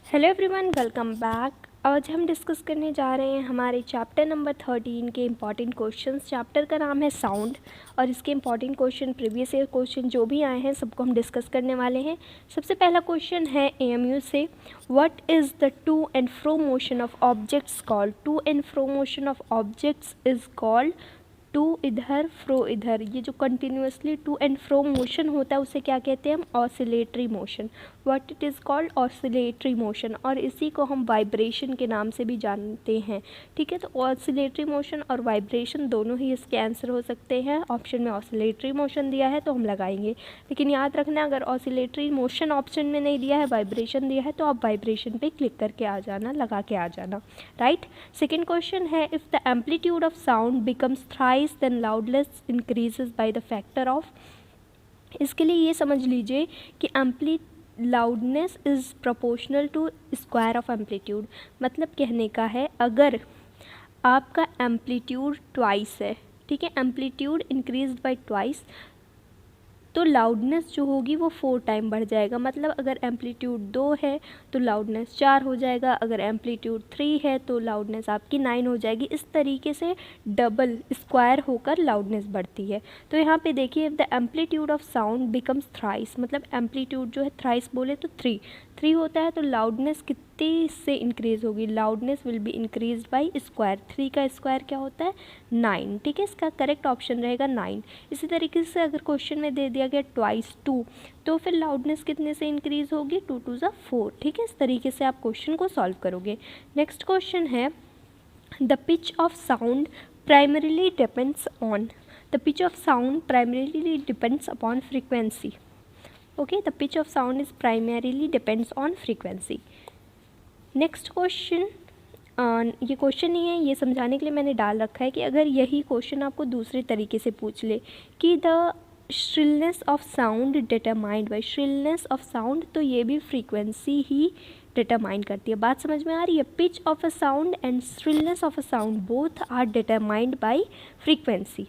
Hello everyone, welcome back. आज हम discuss करने जा रहे हैं हमारे चैप्टर नंबर 13 के इम्पॉर्टेंट क्वेश्चंस। चैप्टर का नाम है साउंड और इसके important question, previous year question जो भी आए हैं सबको हम डिस्कस करने वाले हैं। सबसे पहला क्वेश्चन है एएमयू से, what is the to and fro motion of objects called. To and fro motion of objects is called, to इधर फ्रो इधर, ये जो continuously to and fro motion होता है उसे क्या कहते हैं हम, oscillatory motion. What it is called, oscillatory motion. और इसी को हम वाइब्रेशन के नाम से भी जानते हैं। ठीक है, तो ऑसिलेटरी मोशन और वाइब्रेशन दोनों ही इसके आंसर हो सकते हैं। ऑप्शन में ऑसिलेटरी मोशन दिया है तो हम लगाएंगे, लेकिन याद रखना अगर ऑसिलेटरी मोशन ऑप्शन में नहीं दिया है, वाइब्रेशन दिया है, तो आप वाइब्रेशन पे क्लिक करके आ जाना, लगा के आ जाना। राइट। सेकेंड क्वेश्चन है, if the amplitude of sound becomes thrice then loudness increases by the factor of। इसके लिए ये समझ लीजिए कि loudness is proportional to square of amplitude. मतलब कहने का है, अगर आपका एम्पलीट्यूड ट्वाइस है, ठीक है, एम्पलीट्यूड इंक्रीज बाय ट्वाइस, तो लाउडनेस जो होगी वो 4 टाइम बढ़ जाएगा। मतलब अगर एम्पलीट्यूड 2 है तो लाउडनेस 4 हो जाएगा, अगर एम्पलीट्यूड 3 है तो लाउडनेस आपकी 9 हो जाएगी। इस तरीके से डबल स्क्वायर होकर लाउडनेस बढ़ती है। तो यहाँ पे देखिए, the amplitude of sound becomes thrice, मतलब एम्पलीट्यूड जो है थ्राइस बोले तो 3 होता है, तो लाउडनेस कितनी से इंक्रीज होगी, loudness will be increase by square. 3 का स्क्वायर क्या होता है, 9। ठीक है, इसका करेक्ट ऑप्शन रहेगा 9। इसी तरीके से अगर क्वेश्चन में दे दिया गया ट्वाइस 2, तो फिर लाउडनेस कितने से इंक्रीज होगी, 2 2 ज़ा 4। ठीक है, इस तरीके से आप क्वेश्चन को सॉल्व करोगे। नेक्स्ट क्वेश्चन है, the pitch of sound primarily depends on. The pitch of sound primarily depends upon frequency. Okay, the pitch of sound is primarily depends on frequency. Next question, ये question नहीं है, ये समझाने के लिए मैंने डाल रखा है कि अगर यही क्वेश्चन आपको दूसरे तरीके से पूछ ले कि the shrillness of sound determined by, shrillness of sound, तो ये भी फ्रीक्वेंसी ही डिटरमाइन करती है। बात समझ में आ रही है। Pitch of a sound and shrillness of a sound both are determined by frequency.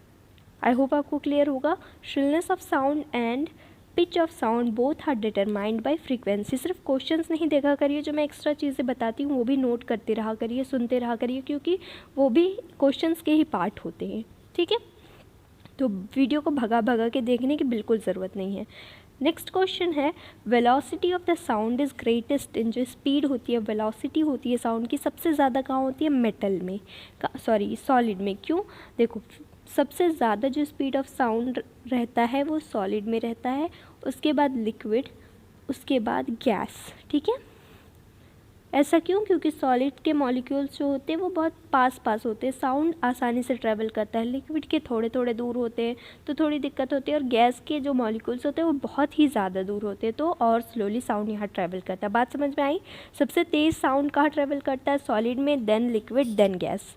I hope आपको क्लियर होगा। Shrillness of sound and pitch of sound both are determined by frequency. सिर्फ क्वेश्चंस नहीं देखा करिए, जो मैं एक्स्ट्रा चीज़ें बताती हूँ वो भी नोट करते रहा करिए, सुनते रहा करिए, क्योंकि वो भी क्वेश्चंस के ही पार्ट होते हैं। ठीक है, तो वीडियो को भगा भगा के देखने की बिल्कुल ज़रूरत नहीं है। नेक्स्ट क्वेश्चन है, velocity of the sound is greatest इन। जो स्पीड होती है, वेलोसिटी होती है साउंड की, सबसे ज़्यादा कहाँ होती है, मेटल में, सॉलिड में। क्यों, देखो सबसे ज़्यादा जो स्पीड ऑफ साउंड रहता है वो सॉलिड में रहता है, उसके बाद लिक्विड, उसके बाद गैस। ठीक है, ऐसा क्यों, क्योंकि सॉलिड के मॉलिक्यूल्स जो होते हैं वो बहुत पास पास होते हैं, साउंड आसानी से ट्रैवल करता है। लिक्विड के थोड़े थोड़े दूर होते हैं तो थोड़ी दिक्कत होती है, और गैस के जो मॉलिक्यूल्स होते हैं वो बहुत ही ज़्यादा दूर होते हैं, तो और स्लोली साउंड यहाँ ट्रैवल करता है। बात समझ में आई। सबसे तेज़ साउंड कहाँ ट्रैवल करता है, सॉलिड में, then liquid, then gas.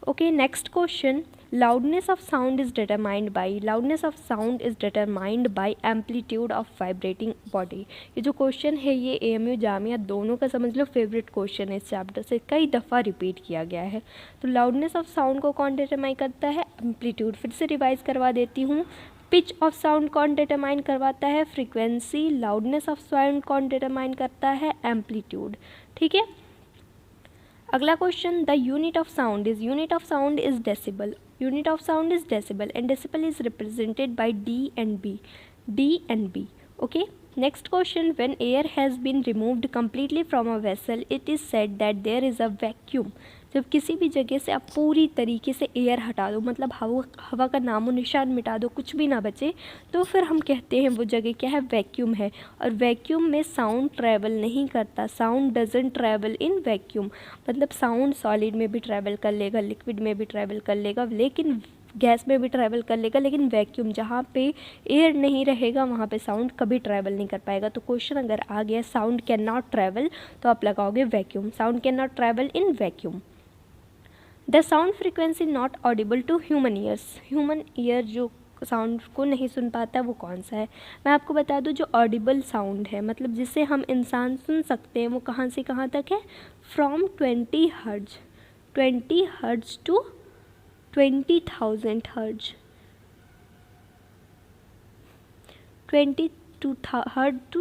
Okay, next question, loudness of sound is determined by, loudness of sound is determined by amplitude of vibrating body। ये जो क्वेश्चन है ये एएमयू जामिया दोनों का समझ लो फेवरेट क्वेश्चन है, इस चैप्टर से कई दफ़ा रिपीट किया गया है। तो लाउडनेस ऑफ साउंड को कौन डिटरमाइन करता है, एम्पलीट्यूड। फिर से रिवाइज करवा देती हूँ। पिच ऑफ साउंड कौन डिटरमाइन करवाता है, फ्रीक्वेंसी। लाउडनेस ऑफ साउंड कौन डिटरमाइन करता है, एम्पलीट्यूड। ठीक है, अगला question, the unit of sound is decibel. Unit of sound is decibel and decibel is represented by D and B. Okay, next question, when air has been removed completely from a vessel, it is said that there is a vacuum। जब किसी भी जगह से आप पूरी तरीके से air हटा दो, मतलब हवा का नामो निशान मिटा दो, कुछ भी ना बचे, तो फिर हम कहते हैं वो जगह क्या है, वैक्यूम है। और वैक्यूम में साउंड ट्रैवल नहीं करता, sound doesn't travel in vacuum. मतलब साउंड सॉलिड में भी ट्रैवल कर लेगा, लिक्विड में भी ट्रैवल कर लेगा, लेकिन गैस में भी ट्रैवल कर लेगा, लेकिन वैक्यूम जहाँ पे एयर नहीं रहेगा वहाँ पे साउंड कभी ट्रैवल नहीं कर पाएगा। तो क्वेश्चन अगर आ गया साउंड कैन नॉट ट्रैवल, तो आप लगाओगे vacuum, sound can not travel in vacuum. The sound frequency not audible to human ears. Human ear जो साउंड को नहीं सुन पाता वो कौन सा है, मैं आपको बता दूं, जो ऑडिबल साउंड है, मतलब जिसे हम इंसान सुन सकते हैं, वो कहाँ से कहाँ तक है, from 20 hertz to 20,000 hertz. 20 to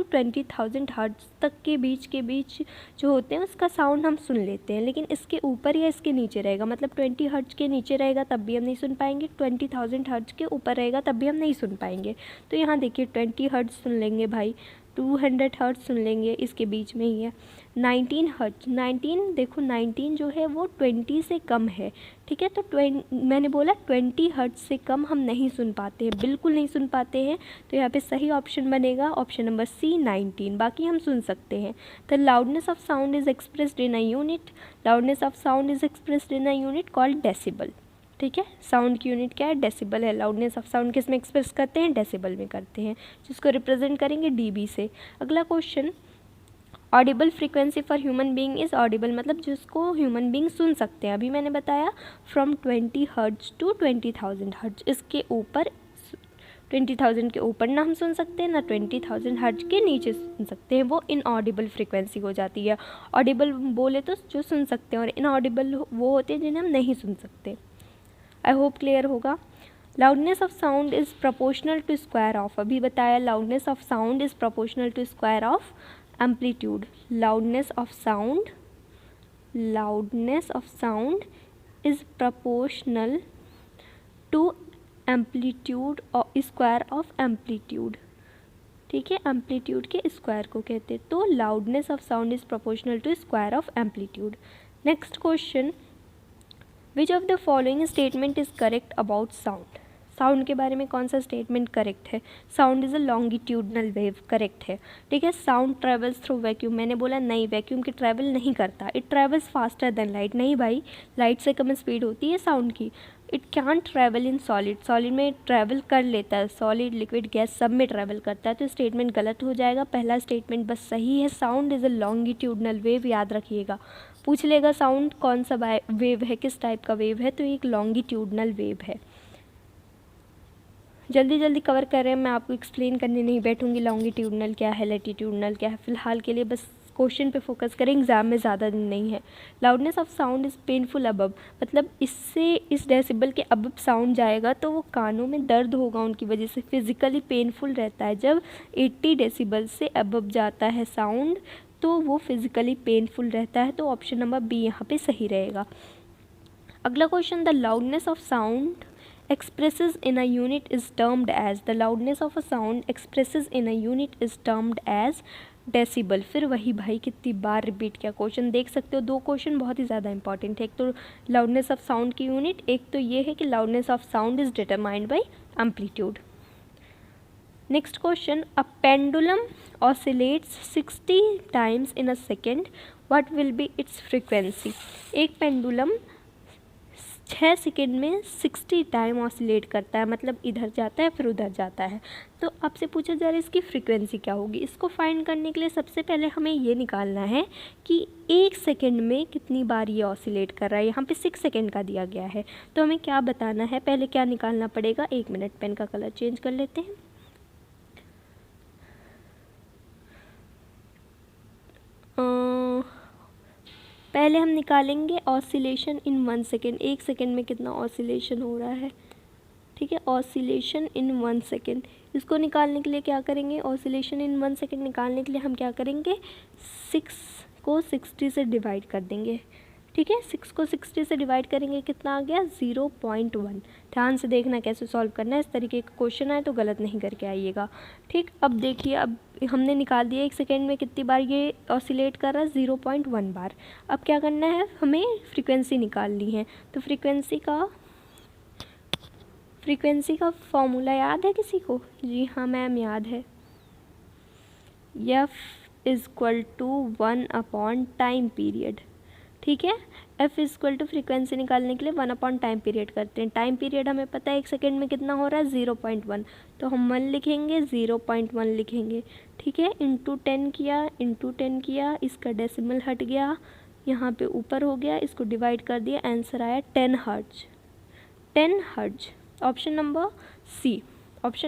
20,000 hertz तक के बीच जो होते हैं उसका साउंड हम सुन लेते हैं, लेकिन इसके ऊपर या इसके नीचे रहेगा, मतलब 20 हर्ट्ज के नीचे रहेगा तब भी हम नहीं सुन पाएंगे, 20,000 हर्ट्ज के ऊपर रहेगा तब भी हम नहीं सुन पाएंगे। तो यहाँ देखिए 20 हर्ट्ज सुन लेंगे भाई, 200 हर्ट्ज सुन लेंगे, इसके बीच में ही है। 19 हर्ट्ज, 19 देखो 19 जो है वो 20 से कम है, ठीक है। तो मैंने बोला 20 हर्ट्ज से कम हम नहीं सुन पाते हैं, बिल्कुल नहीं सुन पाते हैं। तो यहाँ पे सही ऑप्शन बनेगा ऑप्शन नंबर सी 19, बाकी हम सुन सकते हैं। The loudness of sound is expressed in a unit, loudness of sound is expressed in a unit called decibel, ठीक है। साउंड की यूनिट क्या है, डेसिबल है। लाउडनेस ऑफ साउंड किस में एक्सप्रेस करते हैं, डेसिबल में करते हैं, जिसको रिप्रेजेंट करेंगे डीबी से। अगला question, Audible frequency for human being is Audible, मतलब जिसको ह्यूमन बीइंग सुन सकते हैं। अभी मैंने बताया फ्रॉम 20 हर्ट्ज टू 20,000 हर्ट्ज, इसके ऊपर 20,000 के ऊपर ना हम सुन सकते हैं, ना 20,000 हर्ट्ज के नीचे सुन सकते हैं, वो इनऑडिबल फ्रीक्वेंसी हो जाती है। ऑडिबल बोले तो जो सुन सकते हैं, और इनऑडिबल वो होते हैं जिन्हें हम नहीं सुन सकते। आई होप क्लियर होगा। Loudness of sound is proportional to square of, अभी बताया loudness of sound is proportional to square of amplitude. Loudness of sound is proportional to amplitude और स्क्वायर ऑफ एम्पलीट्यूड, ठीक है, एम्पलीट्यूड के square को कहते हैं। तो loudness of sound is proportional to square of amplitude. Next question, which of the following statement is correct about sound, sound के बारे में कौन सा स्टेटमेंट करेक्ट है। Sound is a longitudinal wave, correct है, ठीक है। साउंड ट्रेवल्स थ्रू वैक्यूम, मैंने बोला नहीं, वैक्यूम की ट्रैवल नहीं करता, it travels faster than light, नहीं भाई, लाइट से कम स्पीड होती है साउंड की। It can travel in solid, solid में ट्रैवल कर लेता है, सॉलिड लिक्विड गैस सब में ट्रैवल करता है। तो स्टेटमेंट गलत हो जाएगा, पहला स्टेटमेंट बस सही है। Sound is a longitudinal wave, याद रखिएगा, पूछ लेगा साउंड कौन सा वेव है, किस टाइप का वेव है, तो एक लॉन्गिट्यूडनल वेव है। जल्दी जल्दी कवर कर रहे हैं, मैं आपको एक्सप्लेन करने नहीं बैठूंगी लॉन्गिट्यूडनल क्या है, लैटिट्यूडनल क्या है। फिलहाल के लिए बस क्वेश्चन पे फोकस करें, एग्जाम में ज़्यादा दिन नहीं है। Loudness of sound is painful above, मतलब इससे इस डेसिबल के अबव साउंड जाएगा तो वो कानों में दर्द होगा, उनकी वजह से फिजिकली पेनफुल रहता है। जब 80 डेसिबल से अबव जाता है साउंड तो वो फिजिकली पेनफुल रहता है। तो ऑप्शन नंबर बी यहाँ पे सही रहेगा। अगला question, the loudness of sound expresses in a unit is termed as, the loudness of a sound expresses in a unit is termed as decibel. फिर वही भाई कितनी बार रिपीट किया, क्वेश्चन देख सकते हो, दो क्वेश्चन बहुत ही ज़्यादा इंपॉर्टेंट है। एक तो लाउडनेस ऑफ साउंड की यूनिट, एक तो ये है कि loudness of sound is determined by amplitude. Next question, a pendulum oscillates 60 times in a second, what will be it's frequency. एक पेंडुलम 6 सेकेंड में 60 टाइम ऑसिलेट करता है, मतलब इधर जाता है फिर उधर जाता है। तो आपसे पूछा जा रहा है इसकी फ्रीक्वेंसी क्या होगी। इसको फाइंड करने के लिए सबसे पहले हमें ये निकालना है कि 1 सेकेंड में कितनी बार ये ऑसिलेट कर रहा है। यहाँ पे 6 सेकेंड का दिया गया है, तो हमें क्या बताना है, पहले क्या निकालना पड़ेगा। 1 मिनट, पेन का कलर चेंज कर लेते हैं। पहले हम निकालेंगे ऑसिलेशन इन 1 सेकेंड, 1 सेकेंड में कितना ऑसिलेशन हो रहा है, ठीक है, ऑसिलेशन इन 1 सेकेंड। इसको निकालने के लिए क्या करेंगे, ऑसिलेशन इन 1 सेकेंड निकालने के लिए हम क्या करेंगे, 6 को 60 से डिवाइड कर देंगे, ठीक है। 6 को 60 से डिवाइड करेंगे, कितना आ गया, 0.1। ध्यान से देखना कैसे सॉल्व करना है, इस तरीके का क्वेश्चन आए तो गलत नहीं करके आइएगा, ठीक। अब देखिए, अब हमने निकाल दिया 1 सेकेंड में कितनी बार ये ऑसिलेट कर रहा है, 0.1 बार। अब क्या करना है, हमें फ्रीक्वेंसी निकालनी है। तो फ्रीक्वेंसी का फॉर्मूला याद है किसी को? जी हाँ मैम, याद है, F=1 टाइम पीरियड, ठीक है। F= फ्रीक्वेंसी निकालने के लिए 1 टाइम पीरियड करते हैं। टाइम पीरियड हमें पता है 1 सेकेंड में कितना हो रहा है, 0.1, तो हम 1 लिखेंगे, 0.1 लिखेंगे, ठीक है। इंटू 10 किया, इसका डेसिमल हट गया, यहाँ पे ऊपर हो गया, इसको डिवाइड कर दिया, आंसर आया 10 हर्ट्ज। ऑप्शन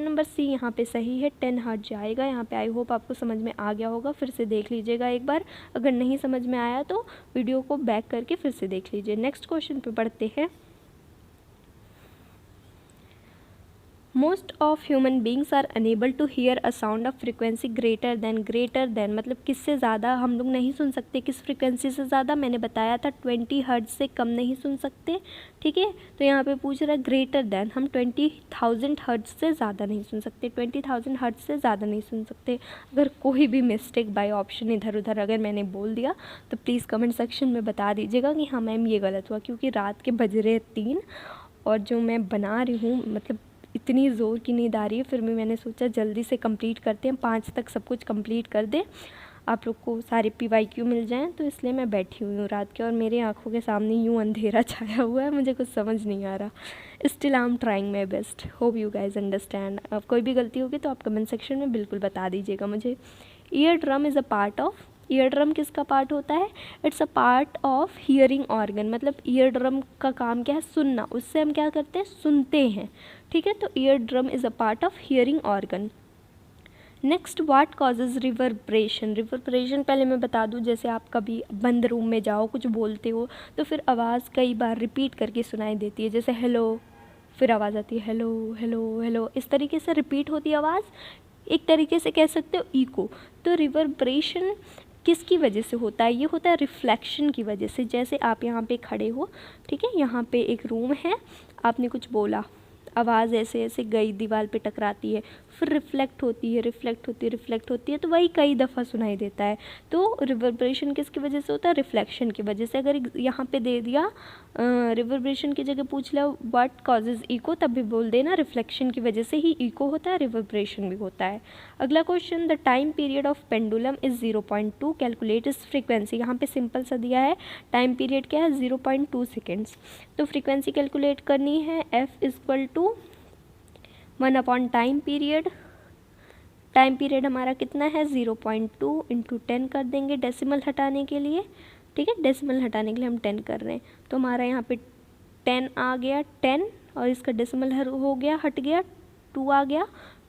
नंबर सी यहाँ पे सही है, 10 हर्ट्ज आएगा यहाँ पे। आई होप आपको समझ में आ गया होगा, फिर से देख लीजिएगा एक बार, अगर नहीं समझ में आया तो वीडियो को बैक करके फिर से देख लीजिए। नेक्स्ट क्वेश्चन पे पढ़ते हैं। Most of human beings are unable to hear a sound of frequency greater than मतलब किससे ज़्यादा हम लोग नहीं सुन सकते, किस फ्रिक्वेंसी से ज़्यादा, मैंने बताया था 20 हर्ट्ज से कम नहीं सुन सकते, ठीक है। तो यहाँ पे पूछ रहा है ग्रेटर देन, हम 20,000 हर्ट्ज से ज़्यादा नहीं सुन सकते, 20,000 हर्ट्ज से ज़्यादा नहीं सुन सकते। अगर कोई भी मिस्टेक बाय ऑप्शन इधर उधर अगर मैंने बोल दिया तो प्लीज़ कमेंट सेक्शन में बता दीजिएगा कि हाँ मैम ये गलत हुआ, क्योंकि रात के बज रहे 3 और जो मैं बना रही हूँ मतलब इतनी ज़ोर की नींद आ रही है, फिर भी मैंने सोचा जल्दी से कंप्लीट करते हैं, 5 तक सब कुछ कंप्लीट कर दें, आप लोग को सारे PYQ मिल जाएं, तो इसलिए मैं बैठी हुई हूँ रात के और मेरे आँखों के सामने यूँ अंधेरा छाया हुआ है, मुझे कुछ समझ नहीं आ रहा। Still I am trying my best, hope you guys understand. अब कोई भी गलती होगी तो आप कमेंट सेक्शन में बिल्कुल बता दीजिएगा मुझे। Year drum is a part of, ear drum किसका पार्ट होता है? It's a part of hearing organ, मतलब ईयर ड्रम का काम क्या है? सुनना, उससे हम क्या करते हैं? सुनते हैं, ठीक है। तो year drum is a part of hearing organ. Next, what causes reverberation? Reverberation पहले मैं बता दूं, जैसे आप कभी बंद रूम में जाओ, कुछ बोलते हो तो फिर आवाज़ कई बार रिपीट करके सुनाई देती है, जैसे हेलो, फिर आवाज़ आती है हेलो हेलो हेलो, इस तरीके से रिपीट होती है आवाज़, एक तरीके से कह सकते हो इको। तो रिवर्बरेशन किसकी वजह से होता है? ये होता है रिफ्लेक्शन की वजह से। जैसे आप यहाँ पे खड़े हो, ठीक है, यहाँ पे एक रूम है, आपने कुछ बोला, आवाज़ ऐसे ऐसे गई, दीवार पे टकराती है, फिर रिफ्लेक्ट होती है, रिफ्लेक्ट होती है, तो वही कई दफ़ा सुनाई देता है। तो रिवर्बरेशन किसकी वजह से होता है? रिफ्लेक्शन की वजह से। अगर यहाँ पे दे दिया रिवर्बरेशन की जगह पूछ लो व्हाट कॉजेज इको, तब भी बोल देना रिफ्लेक्शन की वजह से ही इको होता है, रिवर्बरेशन भी होता है। अगला question, the time period of pendulum is 0.2, calculate इस फ्रीक्वेंसी। यहाँ पे सिंपल सा दिया है, टाइम पीरियड क्या है? 0.2 सेकेंड्स। तो फ्रीक्वेंसी कैलकुलेट करनी है, F equal to 1 time period. Time period हमारा कितना है? 0.2 इंटू 10 कर देंगे डेसिमल हटाने के लिए, ठीक है, डेसिमल हटाने के लिए हम 10 कर रहे हैं, तो हमारा यहाँ पे 10 आ गया, 10 और इसका डेसिमल हो गया, हट गया, 2 आ गया,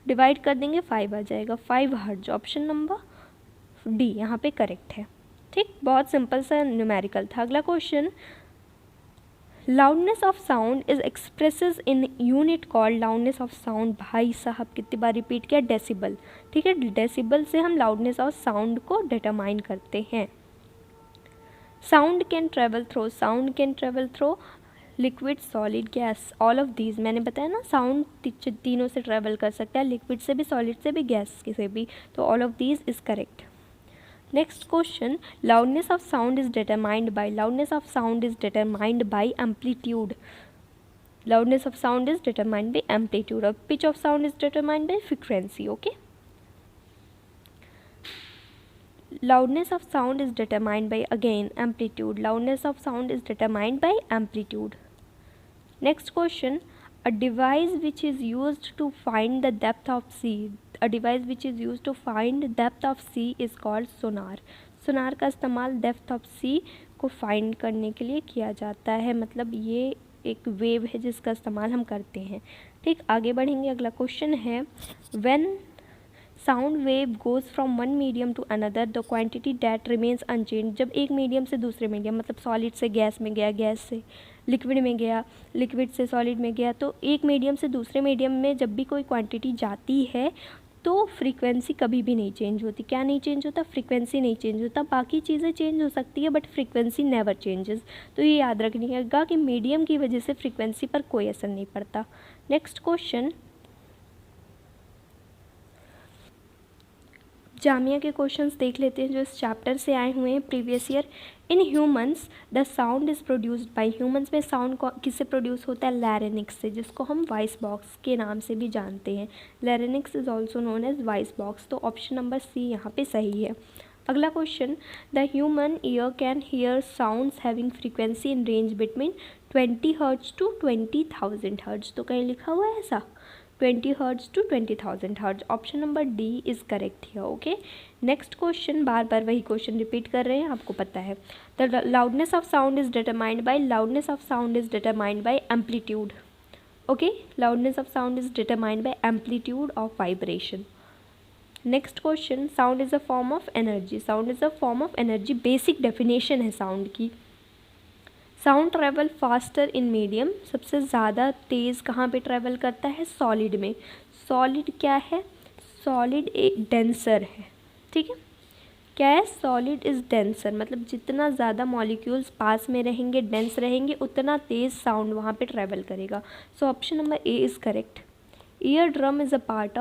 डिवाइड कर देंगे 5 आ जाएगा, 5 हर्ट्ज। ऑप्शन नंबर डी यहाँ पे करेक्ट है, ठीक। बहुत सिंपल सा न्यूमेरिकल था। अगला question, loudness of sound is expresses in unit called loudness of sound. भाई साहब कितनी बार रिपीट किया? डेसिबल, ठीक है। डेसिबल से हम लाउडनेस ऑफ साउंड को डिटरमाइन करते हैं। Sound can travel through liquid, solid, gas, all of these. मैंने बताया ना साउंड तीनों से ट्रेवल कर सकता है, लिक्विड से भी, सॉलिड से भी, गैस से भी, तो all of these is correct. Next question, loudness of sound is determined by amplitude. Loudness of sound is determined by amplitude, or pitch of sound is determined by frequency, okay. Loudness of sound is determined by, again, amplitude. Loudness of sound is determined by amplitude. Next question, a device which is used to find the depth of sea. A device which is used to find depth of sea is called sonar. सोनार का इस्तेमाल depth of सी को find करने के लिए किया जाता है, मतलब ये एक वेव है जिसका इस्तेमाल हम करते हैं, ठीक। आगे बढ़ेंगे, अगला क्वेश्चन है, when sound wave goes from one medium to another the quantity that remains unchanged. जब एक मीडियम से दूसरे मीडियम, मतलब सॉलिड से गैस में गया, गैस से लिक्विड में गया, लिक्विड से सॉलिड में गया, तो एक मीडियम से दूसरे मीडियम में जब भी कोई क्वांटिटी जाती है तो फ्रीक्वेंसी कभी भी नहीं चेंज होती। क्या नहीं चेंज होता? फ्रीक्वेंसी नहीं चेंज होता। बाकी चीज़ें चेंज हो सकती है बट फ्रीक्वेंसी नेवर चेंजेस। तो ये याद रखिएगा कि मीडियम की वजह से फ्रीक्वेंसी पर कोई असर नहीं पड़ता। नेक्स्ट क्वेश्चन, जामिया के क्वेश्चंस देख लेते हैं जो इस चैप्टर से आए हुए हैं previous year. In humans the sound is produced bye, humans में साउंड किससे प्रोड्यूस होता है? लैरिंक्स से, जिसको हम वॉइस बॉक्स के नाम से भी जानते हैं। Larynx is also known as voice box, तो ऑप्शन नंबर सी यहाँ पे सही है। अगला question, the human ear can hear sounds having frequency in range between 20 hertz to 20,000 hertz. तो कहीं लिखा हुआ है ऐसा? 20 hertz to 20,000 hertz. Option number D is correct है, ओके। नेक्स्ट क्वेश्चन, बार बार वही क्वेश्चन रिपीट कर रहे हैं, आपको पता है। The loudness of sound is determined by amplitude, okay. Loudness of sound is determined by amplitude of vibration. Next question, sound is a form of energy. Sound is a form of energy, basic definition है sound की। Sound travel faster in medium, सबसे ज़्यादा तेज़ कहाँ पे travel करता है? Solid में। सॉलिड क्या है? सॉलिड एक डेंसर है, ठीक है। क्या है? सॉलिड इज़ डेंसर, मतलब जितना ज़्यादा मॉलिक्यूल्स पास में रहेंगे, डेंस रहेंगे, उतना तेज़ साउंड वहाँ पे ट्रैवल करेगा। So option number A is correct. Ear drum is a part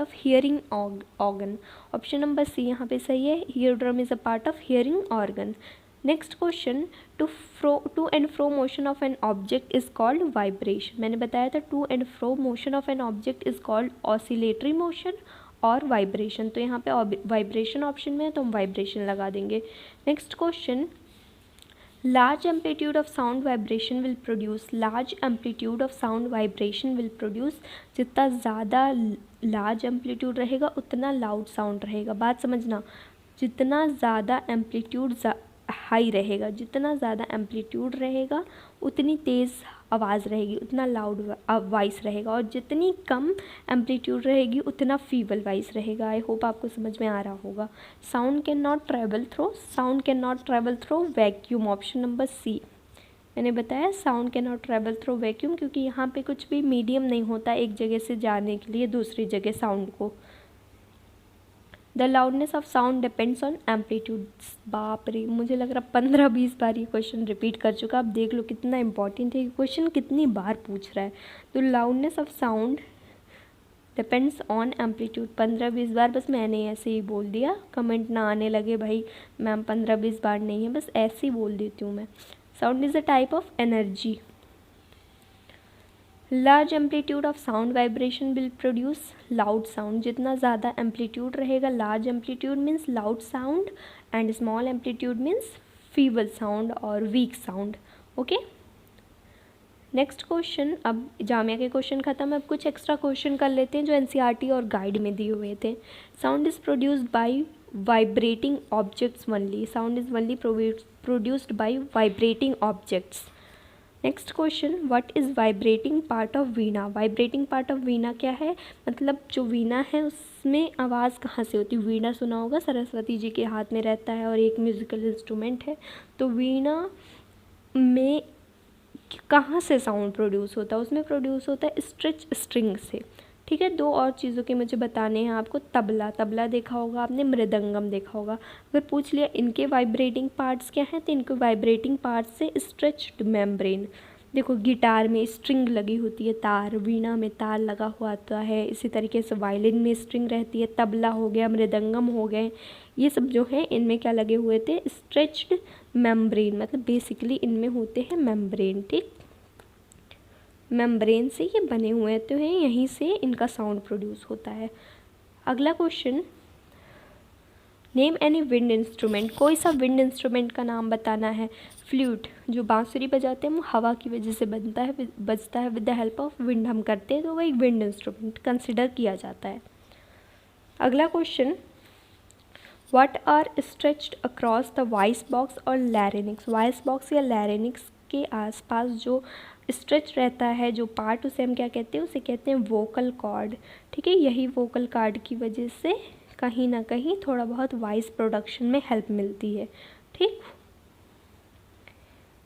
of hearing organ. Option number C यहाँ पे सही है, ear drum is a part of hearing organ. Next question, to and fro motion of an object is called vibration. मैंने बताया था to and fro motion of an object is called oscillatory motion और vibration. तो यहाँ पे vibration option में है तो हम वाइब्रेशन लगा देंगे। Next question, large amplitude of sound vibration will produce, large amplitude of sound vibration will produce, जितना ज़्यादा लार्ज एम्पलीट्यूड रहेगा उतना लाउड साउंड रहेगा। बात समझना, जितना ज़्यादा एम्पलीट्यूड हाई रहेगा, जितना ज़्यादा एम्पलीट्यूड रहेगा उतनी तेज़ आवाज़ रहेगी, उतना लाउड वॉइस रहेगा, और जितनी कम एम्पलीट्यूड रहेगी उतना फीबल वॉइस रहेगा। आई होप आपको समझ में आ रहा होगा। Sound can not travel through vacuum, option number C. मैंने बताया sound can not travel through vacuum, क्योंकि यहाँ पे कुछ भी मीडियम नहीं होता एक जगह से जाने के लिए दूसरी जगह साउंड को। The loudness of sound depends on amplitude. बाप रे, मुझे लग रहा 15-20 बार ये क्वेश्चन रिपीट कर चुका। आप देख लो कितना इंपॉर्टेंट है, क्वेश्चन कितनी बार पूछ रहा है। तो loudness of sound depends on amplitude 15-20 बार, बस मैंने ऐसे ही बोल दिया, कमेंट ना आने लगे भाई मैम 15-20 बार नहीं है, बस ऐसे ही बोल देती हूँ मैं। Sound is a type of energy. Large amplitude of sound vibration will produce loud sound. जितना ज़्यादा एम्पलीट्यूड रहेगा, large amplitude means loud sound and small amplitude means feeble sound और weak sound. Okay, next question. अब जामिया के question खत्म, अब कुछ extra question कर लेते हैं जो एनसीईआरटी और गाइड में दिए हुए थे। Sound is produced by vibrating objects only, sound is only produced by vibrating objects. Next question, what is vibrating part of veena. Vibrating part of veena क्या है? मतलब जो वीणा है उसमें आवाज़ कहाँ से होती है? वीणा सुना होगा, सरस्वती जी के हाथ में रहता है और एक म्यूज़िकल इंस्ट्रूमेंट है। तो वीणा में कहाँ से साउंड प्रोड्यूस होता है? उसमें प्रोड्यूस होता है स्ट्रेच स्ट्रिंग से, ठीक है। दो और चीज़ों के मुझे बताने हैं आपको। तबला देखा होगा आपने, मृदंगम देखा होगा। अगर पूछ लिया इनके वाइब्रेटिंग पार्ट्स क्या हैं, तो इनके वाइब्रेटिंग पार्ट्स से स्ट्रेच्ड मेम्ब्रेन। देखो गिटार में स्ट्रिंग लगी होती है, तार, वीणा में तार लगा हुआ आता है, इसी तरीके से वायलिन में स्ट्रिंग रहती है, तबला हो गया, मृदंगम हो गए, ये सब जो है इनमें क्या लगे हुए थे? स्ट्रेच्ड मेम्ब्रेन, मतलब बेसिकली इनमें होते हैं मेम्ब्रेन, ठीक। मेम्ब्रेन से ये बने हुए तो हैं, यहीं से इनका साउंड प्रोड्यूस होता है। अगला question, name any wind instrument. कोई सा विंड इंस्ट्रूमेंट का नाम बताना है। फ्लूट, जो बांसुरी बजाते हैं वो हवा की वजह से बजता है with the help of wind हम करते हैं, तो वो एक विंड इंस्ट्रूमेंट कंसिडर किया जाता है। अगला question, what are stretched across the voice box और लैरिंक्स। वॉइस बॉक्स या लैरिंक्स के आसपास जो स्ट्रेच रहता है जो पार्ट, उसे हम क्या कहते हैं? उसे कहते हैं वोकल कॉर्ड, ठीक है। यही वोकल कॉर्ड की वजह से कहीं ना कहीं थोड़ा बहुत वॉइस प्रोडक्शन में हेल्प मिलती है, ठीक।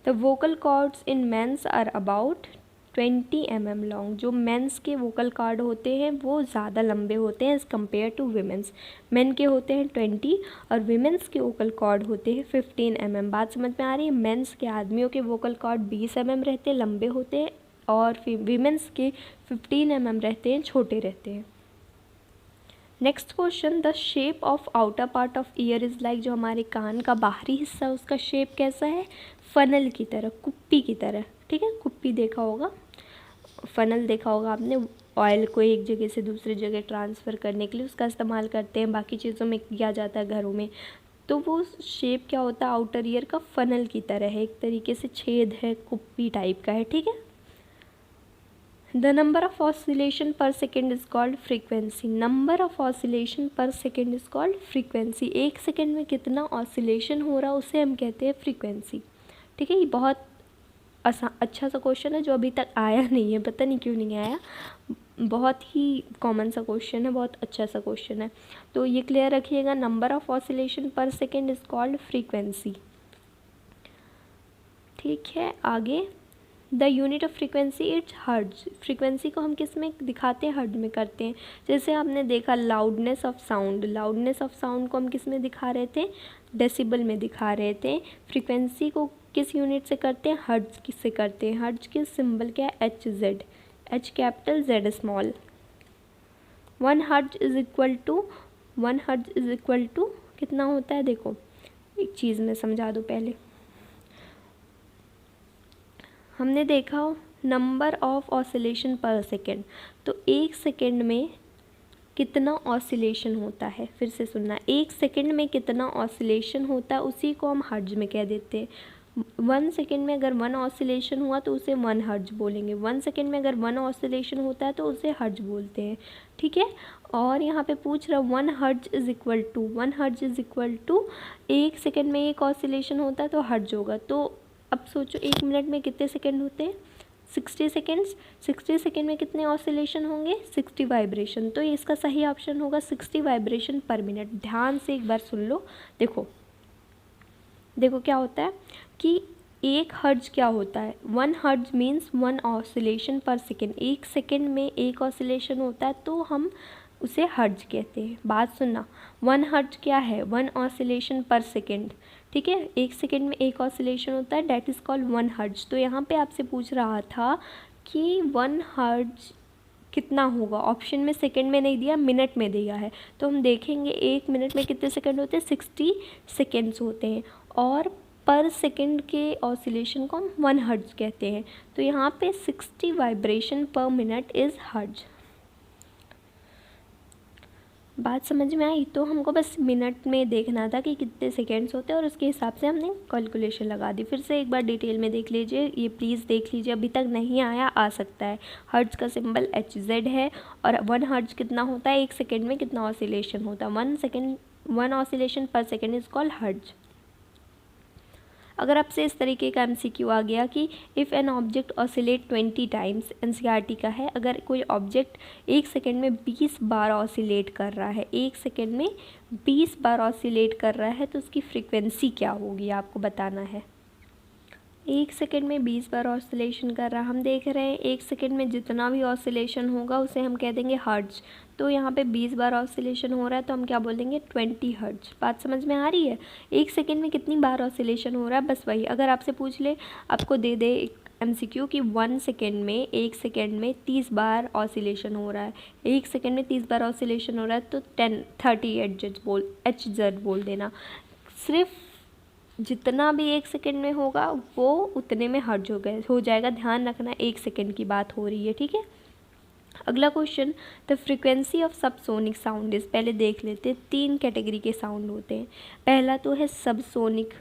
The vocal cords in mens are about 20 mm long. जो मेंस के वोकल कॉर्ड होते हैं वो ज़्यादा लंबे होते हैं as compare to womens. Men के होते हैं 20 और वीमेंस के वोकल कॉर्ड होते हैं 15 mm। बात समझ में आ रही है? मेंस के, आदमियों के वोकल कॉर्ड 20 mm रहते हैं, लंबे होते हैं, और वीमेंस के 15 mm रहते हैं, छोटे रहते हैं। Next question, the shape of outer part of year is like. जो हमारे कान का बाहरी हिस्सा उसका शेप कैसा है? फनल की तरह, कुप्पी की तरह, ठीक है। कुप्पी देखा होगा, फनल देखा होगा आपने। ऑयल को एक जगह से दूसरी जगह ट्रांसफ़र करने के लिए उसका इस्तेमाल करते हैं, बाकी चीज़ों में किया जाता है घरों में। तो वो शेप क्या होता है आउटर ईयर का? फनल की तरह है, एक तरीके से छेद है, कुप्पी टाइप का है, ठीक है। द नंबर ऑफ ऑसिलेशन पर second is called frequency. Number of oscillation पर सेकेंड इज़ कॉल्ड फ्रीक्वेंसी। एक सेकेंड में कितना ऑसिलेशन हो रहा उसे हम कहते हैं फ्रीक्वेंसी, ठीक है। ये बहुत अच्छा सा क्वेश्चन है जो अभी तक आया नहीं है, पता नहीं क्यों नहीं आया। बहुत ही कॉमन सा क्वेश्चन है, बहुत अच्छा सा क्वेश्चन है, तो ये क्लियर रखिएगा। नंबर ऑफ ऑसिलेशन पर सेकेंड इज़ कॉल्ड फ्रीक्वेंसी। ठीक है, आगे the unit of frequency it's hertz. Frequency को हम किस में दिखाते हैं, हर्ट्ज में करते हैं। जैसे आपने देखा loudness of sound, loudness of sound को हम किस में दिखा रहे थे, डेसिबल में दिखा रहे थे। फ्रीक्वेंसी को किस यूनिट से करते हैं, हर्ट्ज किससे करते हैं। हर्ट्ज के सिंबल क्या है, H Z, H capital Z small. 1 hertz is equal to कितना होता है, देखो एक चीज़ में समझा दूँ पहले। हमने देखा नंबर ऑफ ऑसिलेशन पर सेकेंड, तो एक सेकेंड में कितना ऑसिलेशन होता है, फिर से सुनना, एक सेकेंड में कितना ऑसिलेशन होता है उसी को हम हर्ट्ज में कह देते हैं। 1 सेकेंड में अगर 1 ऑसिलेशन हुआ तो उसे 1 हर्ट्ज बोलेंगे। 1 सेकेंड में अगर 1 ऑसिलेशन होता है तो उसे हर्ट्ज बोलते हैं, ठीक है। और यहाँ पे पूछ रहा 1 हर्ट्ज इज इक्वल टू एक सेकेंड में एक ऑसिलेशन होता है तो हर्ट्ज होगा। तो अब सोचो 1 मिनट में कितने सेकेंड होते हैं, 60 सेकेंड्स। 60 सेकेंड में कितने ऑसिलेशन होंगे, 60 वाइब्रेशन। तो इसका सही ऑप्शन होगा 60 वाइब्रेशन पर मिनट। ध्यान से एक बार सुन लो, देखो क्या होता है कि 1 हर्ट्ज क्या होता है, 1 हर्ट्ज मीन्स 1 ऑसिलेशन पर सेकेंड। एक सेकेंड में एक ऑसिलेशन होता है तो हम उसे हर्ट्ज कहते हैं। बात सुनना, 1 हर्ट्ज क्या है, 1 ऑसिलेशन पर सेकेंड, ठीक है। एक सेकेंड में एक ऑसिलेशन होता है, डैट इज़ कॉल्ड 1 हर्ट्ज। तो यहाँ पे आपसे पूछ रहा था कि 1 हर्ट्ज कितना होगा, ऑप्शन में सेकेंड में नहीं दिया, मिनट में दिया है। तो हम देखेंगे 1 मिनट में कितने सेकेंड होते हैं, 60 सेकेंड्स होते हैं। और पर सेकेंड के ऑसिलेशन को हम 1 हर्ट्ज कहते हैं। तो यहाँ पे 60 वाइब्रेशन पर मिनट इज़ हर्ट्ज। बात समझ में आई। तो हमको बस मिनट में देखना था कि कितने सेकेंड्स होते हैं और उसके हिसाब से हमने कैलकुलेशन लगा दी। फिर से एक बार डिटेल में देख लीजिए, ये प्लीज़ देख लीजिए, अभी तक नहीं आया, आ सकता है। हर्ट्ज का सिंबल एच जेड है और 1 हर्ट्ज कितना होता है, एक सेकेंड में कितना ऑसिलेशन होता है, 1 ऑसिलेशन पर सेकेंड इज कॉल्ड हर्ट्ज। अगर आपसे इस तरीके का MCQ आ गया कि if an object oscillate 20 times, NCERT का है, अगर कोई ऑब्जेक्ट एक सेकेंड में 20 बार ऑसिलेट कर रहा है, एक सेकेंड में 20 बार ऑसिलेट कर रहा है, तो उसकी फ्रीक्वेंसी क्या होगी आपको बताना है। एक सेकेंड में 20 बार ऑसिलेशन कर रहा है, हम देख रहे हैं एक सेकेंड में जितना भी ऑसिलेशन होगा उसे हम कह देंगे हर्ट्ज। तो यहाँ पे 20 बार ऑसिलेशन हो रहा है तो हम क्या बोलेंगे, 20 हर्ट्ज। बात समझ में आ रही है। एक सेकेंड में कितनी बार ऑसिलेशन हो रहा है, बस वही। अगर आपसे पूछ ले, आपको दे दे MCQ कि 1 सेकेंड में, एक सेकेंड में 30 बार ऑसिलेशन हो रहा है, एक सेकेंड में 30 बार ऑसिलेशन हो रहा है, तो 30 एच जेड बोल देना। सिर्फ जितना भी एक सेकेंड में होगा वो उतने में हर्ट्ज हो जाएगा। ध्यान रखना, एक सेकेंड की बात हो रही है, ठीक है। अगला question, the frequency of subsonic sound is. पहले देख लेते हैं, 3 कैटेगरी के साउंड होते हैं। पहला तो है सबसोनिक,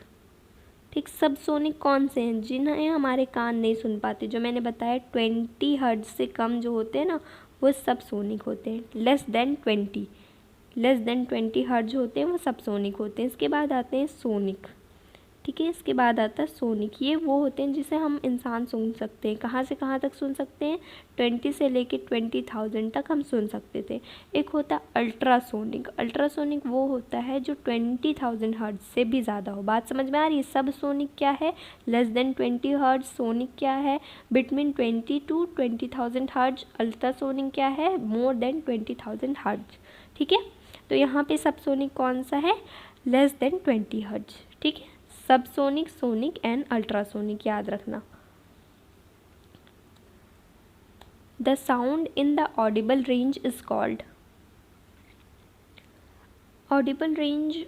ठीक। सबसोनिक कौन से हैं, जिन्हें हमारे कान नहीं सुन पाते, जो मैंने बताया 20 हर्ट्ज से कम जो होते हैं ना, वो सबसोनिक होते हैं। लेस देन 20 हर्ट्ज होते हैं वो सबसोनिक होते हैं। इसके बाद आते हैं सोनिक, ठीक है। इसके बाद आता है सोनिक, ये वो होते हैं जिसे हम इंसान सुन सकते हैं। कहाँ से कहाँ तक सुन सकते हैं, 20 से लेके 20,000 तक हम सुन सकते थे। एक होता है अल्ट्रासोनिक, अल्ट्रासोनिक वो होता है जो 20,000 हर्ट्ज से भी ज़्यादा हो। बात समझ में आ रही है। सब सोनिक क्या है, लेस देन 20 हर्ट्ज। सोनिक क्या है, बिटवीन 20 to 20,000 हर्ट्ज। अल्ट्रासोनिक क्या है, मोर देन 20,000 हर्ट्ज, ठीक है। तो यहाँ पे सब सोनिक कौन सा है, लेस देन 20 हर्ट्ज, ठीक है। सबसोनिक, सोनिक एंड अल्ट्रासोनिक याद रखना। The sound in the Audible range is called. Audible range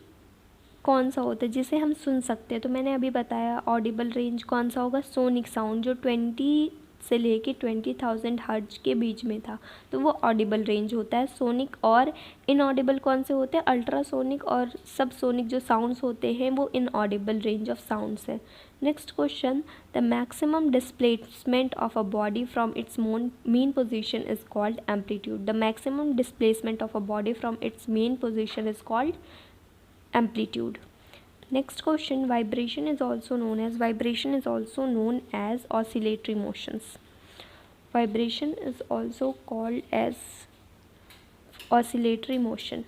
कौन सा होता है जिसे हम सुन सकते हैं, तो मैंने अभी बताया ऑडिबल रेंज कौन सा होगा, सोनिक साउंड, जो 20 से लेके 20,000 हर्ट्ज के बीच में था, तो वो ऑडिबल रेंज होता है। सोनिक और इनऑडिबल कौन से होते हैं, अल्ट्रासोनिक और सबसोनिक जो साउंड्स होते हैं वो इनऑडिबल रेंज ऑफ साउंड्स है। Next question, the maximum displacement of a body from its main position is called amplitude. The maximum displacement of a body from its main position is called amplitude. Next question, vibration is also known as oscillatory motions. Vibration is also called as oscillatory motion.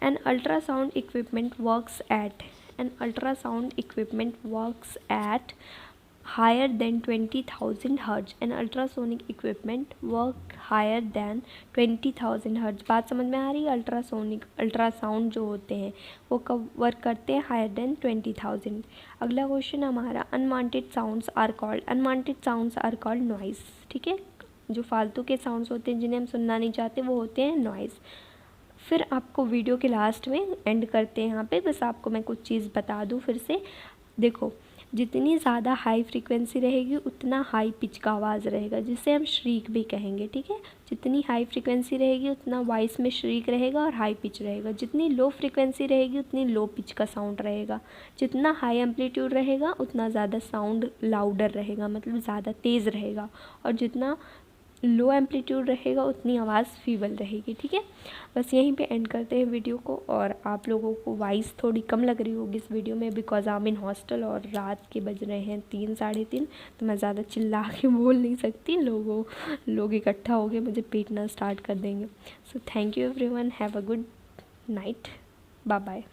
An ultrasound equipment works at an ultrasound equipment works at higher than 20,000 hertz. An ultrasonic equipment work higher than 20,000 hertz. बात समझ में आ रही है? Ultrasound जो होते हैं वो कब वर्क करते हैं? Higher than 20,000. अगला क्वेश्चन हमारा unwanted sounds are called noise. ठीक है, जो फालतू के साउंड्स होते हैं जिन्हें हम सुनना नहीं चाहते वो होते हैं नॉइज़. फिर आपको वीडियो के लास्ट में एंड करते हैं यहाँ पे. बस आपको मैं कुछ चीज़ बता दूँ फिर से. देखो, जितनी ज़्यादा हाई फ्रीक्वेंसी रहेगी उतना हाई पिच का आवाज़ रहेगा, जिसे हम श्रीक भी कहेंगे. ठीक है, जितनी हाई फ्रीक्वेंसी रहेगी उतना वॉइस में श्रीक रहेगा और हाई पिच रहेगा. जितनी लो फ्रीक्वेंसी रहेगी उतनी लो पिच का साउंड रहेगा. जितना हाई एम्पलीट्यूड रहेगा उतना ज़्यादा साउंड लाउडर रहेगा, मतलब ज़्यादा तेज़ रहेगा. और जितना लो एम्पलीट्यूड रहेगा उतनी आवाज़ फीबल रहेगी. ठीक है, बस यहीं पे एंड करते हैं वीडियो को. और आप लोगों को वॉइस थोड़ी कम लग रही होगी इस वीडियो में, because I am in hostel और रात के बज रहे हैं 3 साढ़े 3, तो मैं ज़्यादा चिल्ला के बोल नहीं सकती. लोग इकट्ठा हो गए मुझे पीटना स्टार्ट कर देंगे. So thank you everyone, have a good night, bye bye.